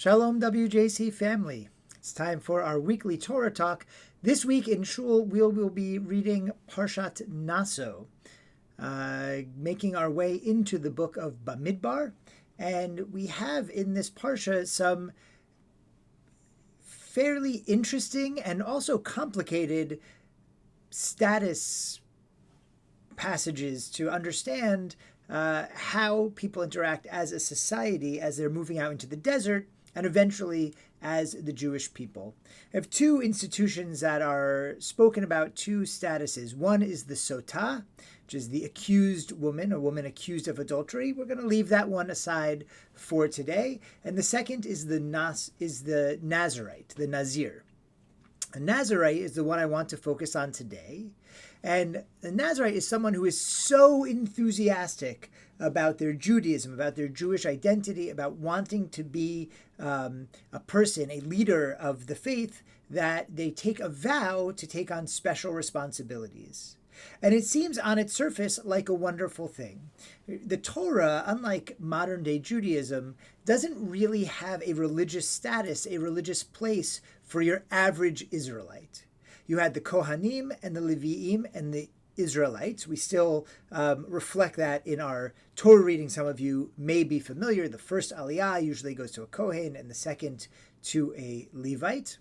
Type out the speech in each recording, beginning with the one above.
Shalom, WJC family. It's time for our weekly Torah Talk. This week in Shul, we will be reading Parshat Naso, making our way into the book of Bamidbar. And we have in this Parsha some fairly interesting and also complicated status passages to understand how people interact as a society as they're moving out into the desert and eventually as the Jewish people. I have two institutions that are spoken about, two statuses. One is the sotah, which is the accused woman, a woman accused of adultery. We're going to leave that one aside for today. And the second is the Nazarite, the Nazir. A Nazarite is the one I want to focus on today. And the Nazarite is someone who is so enthusiastic about their Judaism, about their Jewish identity, about wanting to be a person, a leader of the faith, that they take a vow to take on special responsibilities. And it seems on its surface like a wonderful thing. The Torah, unlike modern day Judaism, doesn't really have a religious status, a religious place for your average Israelite. You had the Kohanim and the Leviim and the Israelites. We still reflect that in our Torah reading. Some of you may be familiar. The first Aliyah usually goes to a Kohen and the second to a Levite.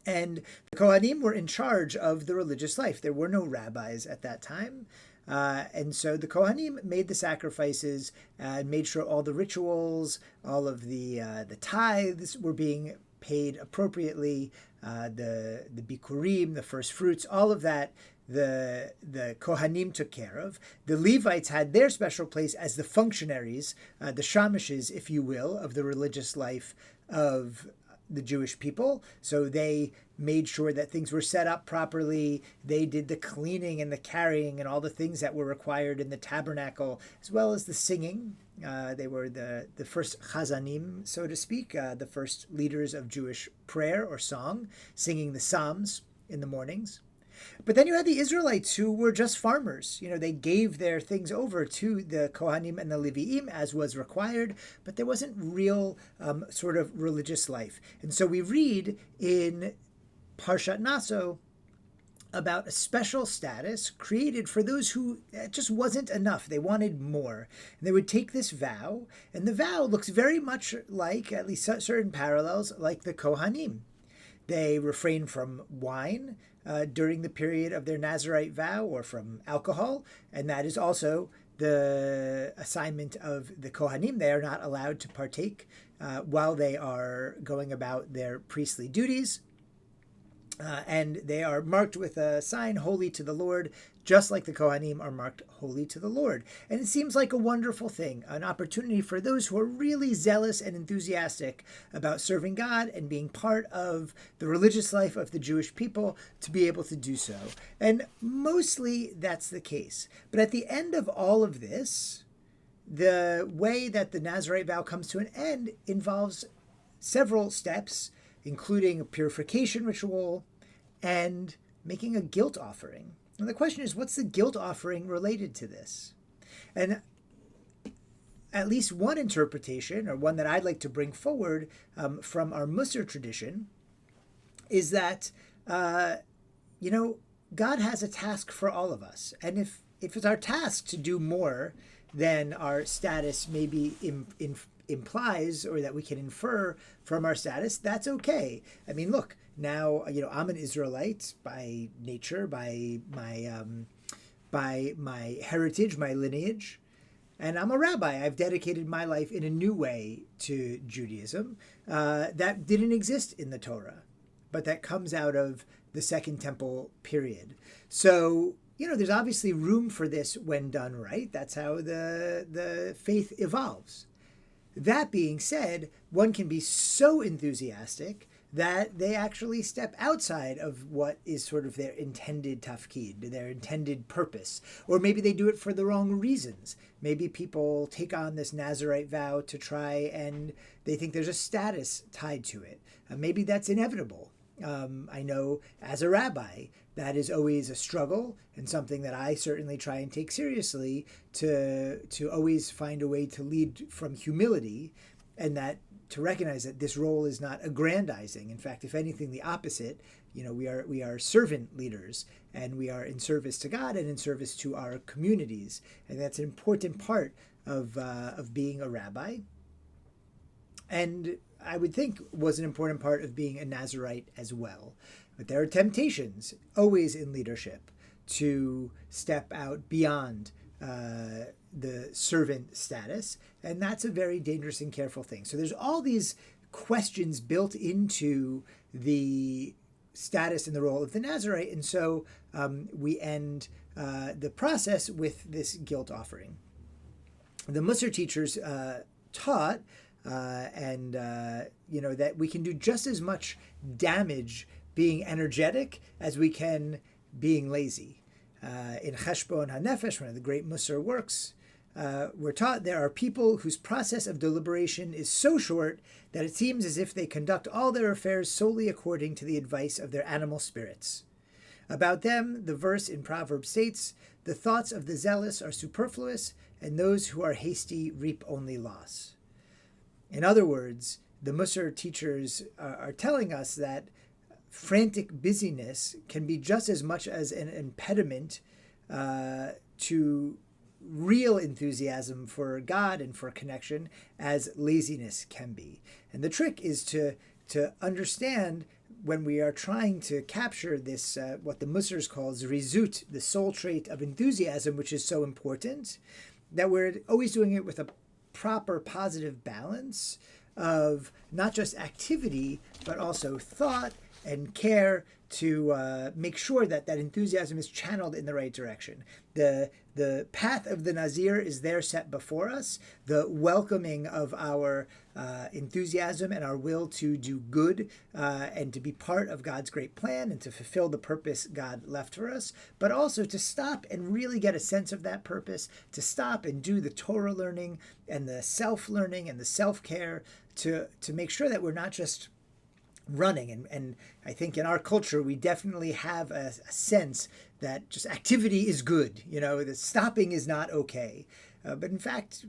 And the Kohanim were in charge of the religious life. There were no rabbis at that time. And so the Kohanim made the sacrifices and made sure all the rituals, all of the tithes were being paid appropriately. The bikurim, the first fruits, all of that, the Kohanim took care of. The Levites had their special place as the functionaries, the shamishes, if you will, of the religious life of the Jewish people. So they made sure that things were set up properly. They did the cleaning and the carrying and all the things that were required in the tabernacle, as well as the singing. They were the first chazanim, so to speak, the first leaders of Jewish prayer or song, singing the Psalms in the mornings. But then you had the Israelites who were just farmers. You know, they gave their things over to the Kohanim and the Leviim as was required, but there wasn't real sort of religious life. And so we read in Parshat Naso about a special status created for those who it just wasn't enough. They wanted more. And they would take this vow, and the vow looks very much like, at least certain parallels, like the Kohanim. They refrain from wine during the period of their Nazarite vow, or from alcohol, and that is also the assignment of the Kohanim. They are not allowed to partake while they are going about their priestly duties. And they are marked with a sign, holy to the Lord, just like the Kohanim are marked holy to the Lord. And it seems like a wonderful thing, an opportunity for those who are really zealous and enthusiastic about serving God and being part of the religious life of the Jewish people to be able to do so. And mostly that's the case. But at the end of all of this, the way that the Nazarite vow comes to an end involves several steps, including a purification ritual and making a guilt offering. And the question is, what's the guilt offering related to this? And at least one interpretation, or one that I'd like to bring forward from our Musar tradition, is that, God has a task for all of us. And if it's our task to do more than our status maybe implies, or that we can infer from our status, that's okay. I mean, look, now, I'm an Israelite by nature, by my heritage, my lineage, and I'm a rabbi. I've dedicated my life in a new way to Judaism that didn't exist in the Torah, but that comes out of the Second Temple period. So, there's obviously room for this when done right. That's how the faith evolves. That being said, one can be so enthusiastic that they actually step outside of what is sort of their intended tafkid, their intended purpose. Or maybe they do it for the wrong reasons. Maybe people take on this Nazarite vow to try and they think there's a status tied to it. Maybe that's inevitable. I know as a rabbi, that is always a struggle and something that I certainly try and take seriously, to always find a way to lead from humility, and that to recognize that this role is not aggrandizing. In fact, if anything, the opposite. We are servant leaders, and we are in service to God and in service to our communities, and that's an important part of being a rabbi. And I would think was an important part of being a Nazarite as well. But there are temptations always in leadership to step out beyond the servant status, and that's a very dangerous and careful thing. So there's all these questions built into the status and the role of the Nazarite, and so we end the process with this guilt offering. The Musar teachers taught that we can do just as much damage being energetic as we can being lazy. In Cheshbon HaNefesh, one of the great Musar works, we're taught there are people whose process of deliberation is so short that it seems as if they conduct all their affairs solely according to the advice of their animal spirits. About them, the verse in Proverbs states, "The thoughts of the zealous are superfluous, and those who are hasty reap only loss." In other words, the Musar teachers are telling us that frantic busyness can be just as much as an impediment to real enthusiasm for God and for connection as laziness can be. And the trick is to understand, when we are trying to capture this, what the Musars calls rizut, the soul trait of enthusiasm, which is so important, that we're always doing it with a proper positive balance of not just activity, but also thought and care to make sure that that enthusiasm is channeled in the right direction. The path of the Nazir is there set before us. The welcoming of our enthusiasm and our will to do good and to be part of God's great plan and to fulfill the purpose God left for us, but also to stop and really get a sense of that purpose, to stop and do the Torah learning and the self-learning and the self-care to make sure that we're not just running. And I think in our culture, we definitely have a sense that just activity is good, that stopping is not okay. But in fact,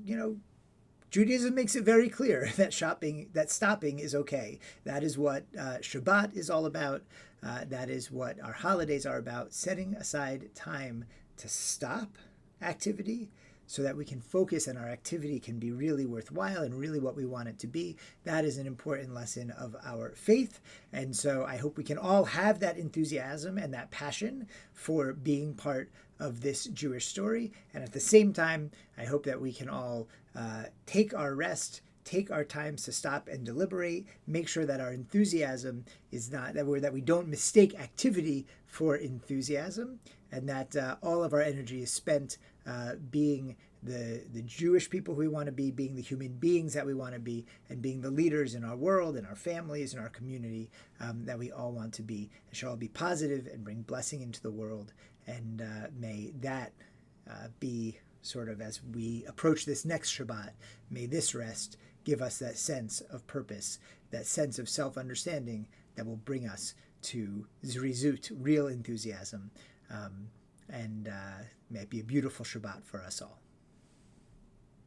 Judaism makes it very clear that stopping is okay. That is what Shabbat is all about. That is what our holidays are about, setting aside time to stop activity so that we can focus and our activity can be really worthwhile and really what we want it to be. That is an important lesson of our faith. And so I hope we can all have that enthusiasm and that passion for being part of this Jewish story. And at the same time, I hope that we can all take our rest, take our times to stop and deliberate, make sure that our enthusiasm is not, that we don't mistake activity for enthusiasm, and that all of our energy is spent being the Jewish people who we want to be, being the human beings that we want to be, and being the leaders in our world, in our families, in our community that we all want to be. And shall all be positive and bring blessing into the world. And may that be sort of, as we approach this next Shabbat, may this rest give us that sense of purpose, that sense of self-understanding that will bring us to zrizut, real enthusiasm. And may it be a beautiful Shabbat for us all.